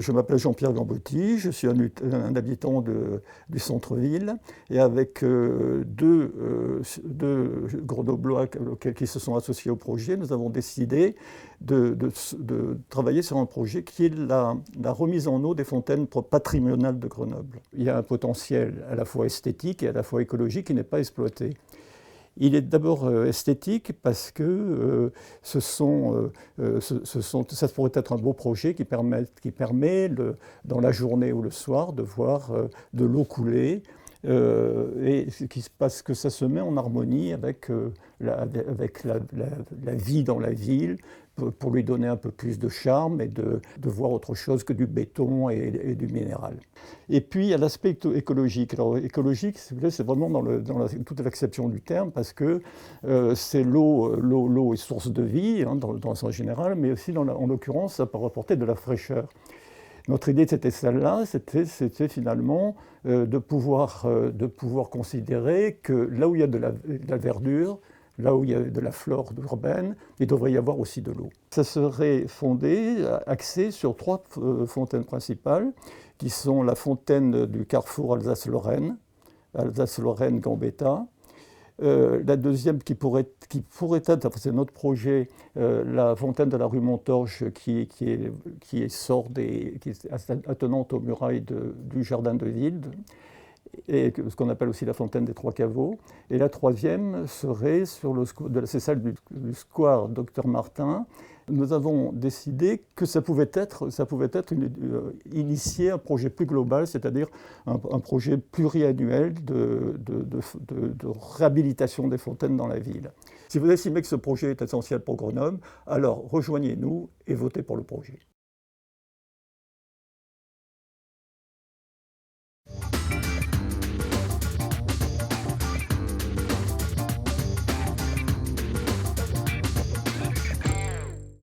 Je m'appelle Jean-Pierre Gambotti, je suis un habitant du centre-ville et avec deux Grenoblois qui se sont associés au projet, nous avons décidé de travailler sur un projet qui est la remise en eau des fontaines patrimoniales de Grenoble. Il y a un potentiel à la fois esthétique et à la fois écologique qui n'est pas exploité. Il est d'abord esthétique parce que ça pourrait être un beau projet qui permet dans la journée ou le soir de voir de l'eau couler parce que ça se met en harmonie avec la vie dans la ville pour lui donner un peu plus de charme et de voir autre chose que du béton et du minéral. Et puis il y a l'aspect écologique. Alors écologique, c'est vraiment dans toute l'acception du terme parce que c'est l'eau est source de vie dans le sens général, mais aussi en l'occurrence ça peut apporter de la fraîcheur. Notre idée, c'était celle-là, c'était finalement de pouvoir considérer que là où il y a de la verdure, là où il y a de la flore urbaine, il devrait y avoir aussi de l'eau. Ça serait axé sur trois fontaines principales, qui sont la fontaine du carrefour Alsace-Lorraine, Alsace-Lorraine-Gambetta. La deuxième qui pourrait être, c'est notre projet, la fontaine de la rue Montorge qui est attenante aux murailles du jardin de ville, et ce qu'on appelle aussi la fontaine des Trois Caveaux. Et la troisième serait c'est celle du square Docteur Martin. Nous avons décidé que ça pouvait être initier un projet plus global, c'est-à-dire un projet pluriannuel de réhabilitation des fontaines dans la ville. Si vous estimez que ce projet est essentiel pour Grenoble, alors rejoignez-nous et votez pour le projet.